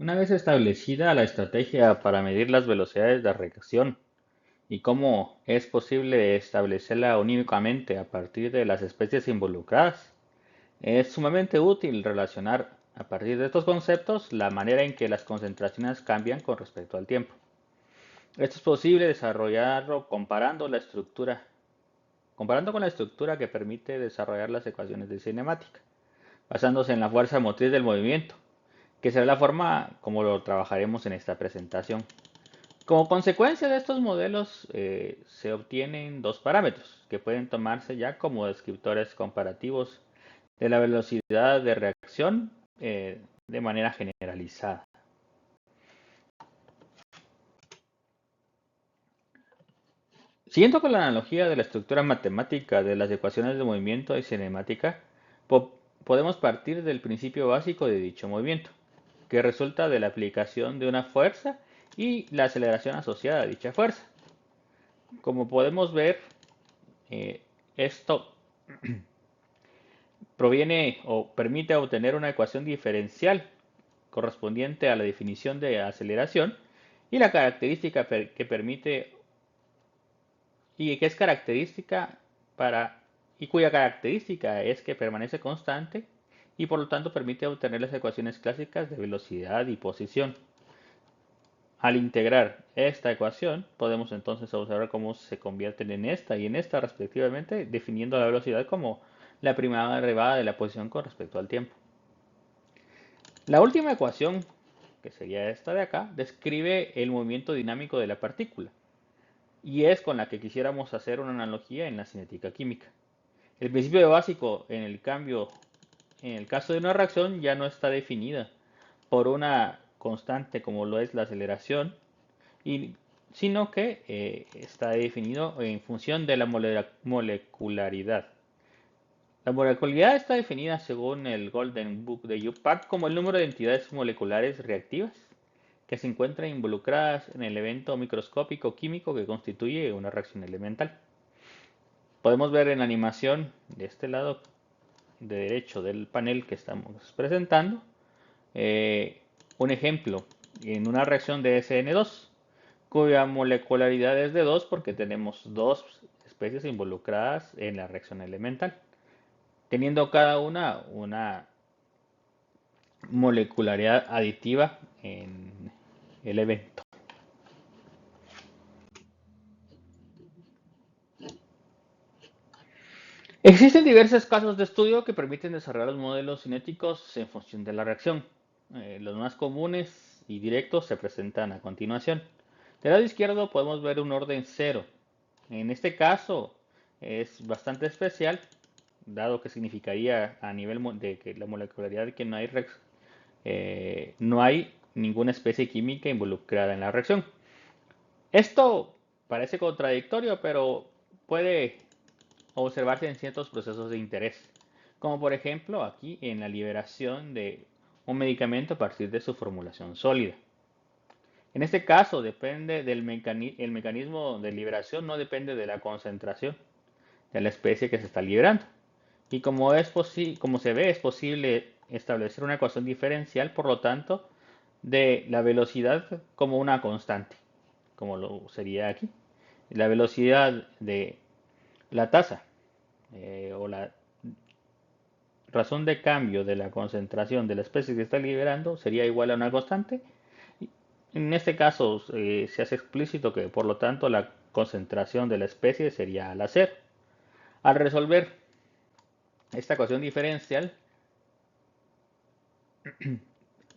Una vez establecida la estrategia para medir las velocidades de reacción y cómo es posible establecerla unímicamente a partir de las especies involucradas, es sumamente útil relacionar a partir de estos conceptos la manera en que las concentraciones cambian con respecto al tiempo. Esto es posible desarrollarlo comparando con la estructura que permite desarrollar las ecuaciones de cinemática, basándose en la fuerza motriz del movimiento, que será la forma como lo trabajaremos en esta presentación. Como consecuencia de estos modelos se obtienen dos parámetros que pueden tomarse ya como descriptores comparativos de la velocidad de reacción de manera generalizada. Siguiendo con la analogía de la estructura matemática de las ecuaciones de movimiento y cinemática, podemos partir del principio básico de dicho movimiento, que resulta de la aplicación de una fuerza y la aceleración asociada a dicha fuerza. Como podemos ver, esto proviene o permite obtener una ecuación diferencial correspondiente a la definición de aceleración y la característica que permite y que es característica para y cuya característica es que permanece constante y por lo tanto permite obtener las ecuaciones clásicas de velocidad y posición. Al integrar esta ecuación, podemos entonces observar cómo se convierten en esta y en esta respectivamente, definiendo la velocidad como la primera derivada de la posición con respecto al tiempo. La última ecuación, que sería esta de acá, describe el movimiento dinámico de la partícula y es con la que quisiéramos hacer una analogía en la cinética química. El principio básico en el cambio, en el caso de una reacción, ya no está definida por una constante como lo es la aceleración, sino que está definido en función de la molecularidad. La molecularidad está definida según el Golden Book de UPAC como el número de entidades moleculares reactivas que se encuentran involucradas en el evento microscópico químico que constituye una reacción elemental. Podemos ver en la animación de este lado de derecho del panel que estamos presentando un ejemplo en una reacción de SN2 cuya molecularidad es de 2 porque tenemos dos especies involucradas en la reacción elemental, teniendo cada una molecularidad aditiva en el evento. Existen diversos casos de estudio que permiten desarrollar los modelos cinéticos en función de la reacción. Los más comunes y directos se presentan a continuación. Del lado izquierdo podemos ver un orden cero. En este caso es bastante especial, dado que significaría a nivel de que la molecularidad de que no hay ninguna especie química involucrada en la reacción. Esto parece contradictorio, pero puede observarse en ciertos procesos de interés, como por ejemplo aquí en la liberación de un medicamento a partir de su formulación sólida. En este caso, depende del el mecanismo de liberación, no depende de la concentración de la especie que se está liberando. Y como se ve, es posible establecer una ecuación diferencial, por lo tanto, de la velocidad como una constante, como lo sería aquí. La velocidad de la tasa o la razón de cambio de la concentración de la especie que se está liberando sería igual a una constante. En este caso se hace explícito que por lo tanto la concentración de la especie sería al hacer. Al resolver esta ecuación diferencial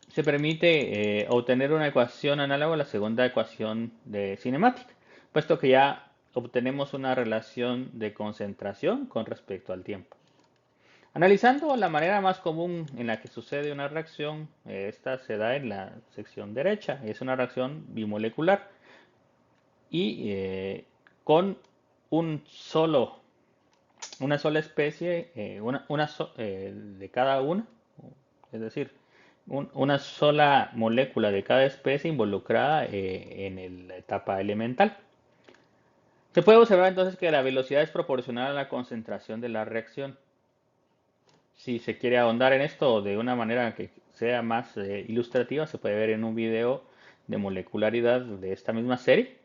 se permite obtener una ecuación análoga a la segunda ecuación de cinemática, puesto que ya obtenemos una relación de concentración con respecto al tiempo. Analizando la manera más común en la que sucede una reacción, esta se da en la sección derecha, es una reacción bimolecular y con un solo, una sola especie, de cada una, es decir, una sola molécula de cada especie involucrada en la etapa elemental. Se puede observar entonces que la velocidad es proporcional a la concentración de la reacción. Si se quiere ahondar en esto de una manera que sea más ilustrativa, se puede ver en un video de molecularidad de esta misma serie.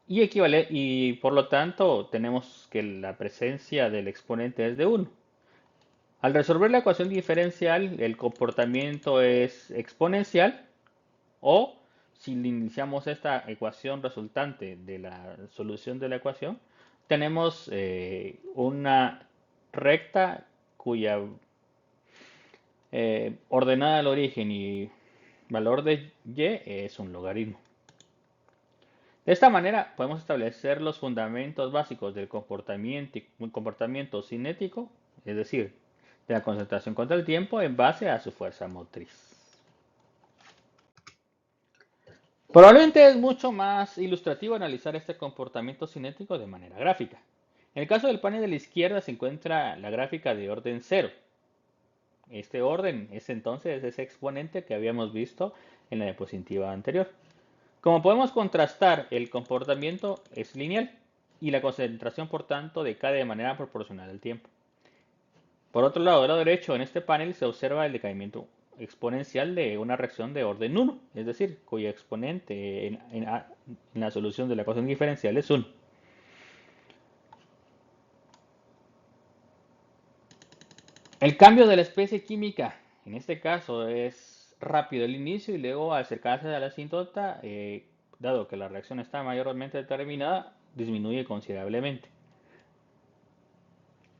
Y por lo tanto tenemos que la presencia del exponente es de 1. Al resolver la ecuación diferencial, el comportamiento es exponencial, o si iniciamos esta ecuación resultante de la solución de la ecuación, tenemos una recta cuya ordenada al origen y valor de y es un logaritmo. De esta manera podemos establecer los fundamentos básicos del comportamiento cinético, es decir, de la concentración contra el tiempo en base a su fuerza motriz. Probablemente es mucho más ilustrativo analizar este comportamiento cinético de manera gráfica. En el caso del panel de la izquierda se encuentra la gráfica de orden 0. Este orden es entonces ese exponente que habíamos visto en la diapositiva anterior. Como podemos contrastar, el comportamiento es lineal y la concentración, por tanto, decae de manera proporcional al tiempo. Por otro lado, del lado derecho, en este panel se observa el decaimiento exponencial de una reacción de orden 1, es decir, cuyo exponente en la solución de la ecuación diferencial es 1. El cambio de la especie química, en este caso, es rápido al inicio y luego al acercarse a la asíntota, dado que la reacción está mayormente determinada, disminuye considerablemente.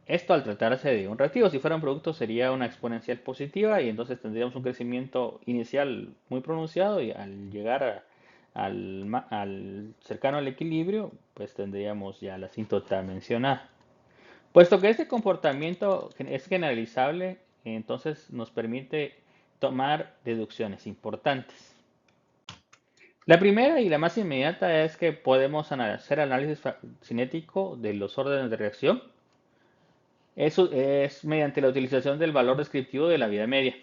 Esto al tratarse de un reactivo, si fuera un producto sería una exponencial positiva y entonces tendríamos un crecimiento inicial muy pronunciado y al llegar al cercano al equilibrio, pues tendríamos ya la asíntota mencionada. Puesto que este comportamiento es generalizable, entonces nos permite tomar deducciones importantes. La primera y la más inmediata es que podemos hacer análisis cinético de los órdenes de reacción. Eso es mediante la utilización del valor descriptivo de la vida media.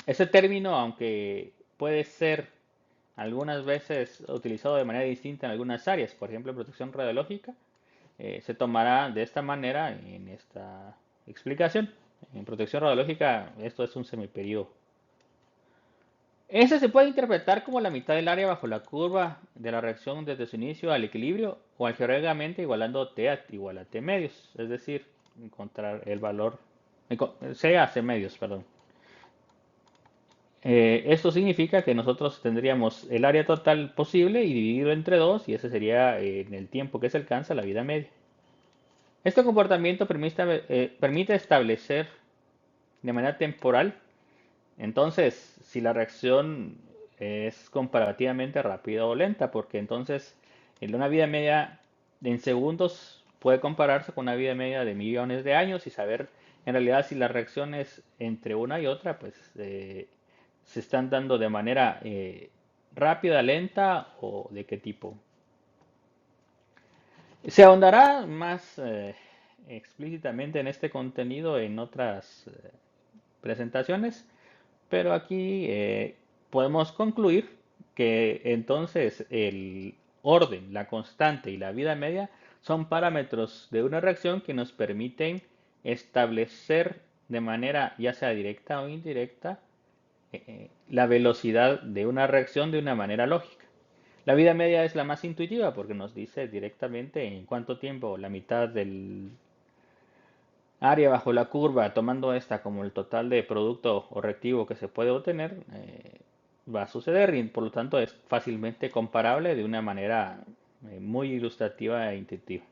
Ese término, aunque puede ser algunas veces utilizado de manera distinta en algunas áreas, por ejemplo en protección radiológica, se tomará de esta manera en esta explicación. En protección radiológica esto es un semiperíodo. Ese se puede interpretar como la mitad del área bajo la curva de la reacción desde su inicio al equilibrio o algebraicamente igualando T igual a T medios, es decir, encontrar el valor C a C medios, perdón. Esto significa que nosotros tendríamos el área total posible y dividido entre 2 y ese sería en el tiempo que se alcanza la vida media. Este comportamiento permite establecer de manera temporal, entonces, si la reacción es comparativamente rápida o lenta, porque entonces en una vida media en segundos puede compararse con una vida media de millones de años y saber en realidad si las reacciones entre una y otra pues se están dando de manera rápida, lenta o de qué tipo. Se ahondará más explícitamente en este contenido en otras presentaciones, pero aquí podemos concluir que entonces el orden, la constante y la vida media son parámetros de una reacción que nos permiten establecer de manera ya sea directa o indirecta la velocidad de una reacción de una manera lógica. La vida media es la más intuitiva porque nos dice directamente en cuánto tiempo la mitad del área bajo la curva, tomando esta como el total de producto o reactivo que se puede obtener, va a suceder y por lo tanto es fácilmente comparable de una manera muy ilustrativa e intuitiva.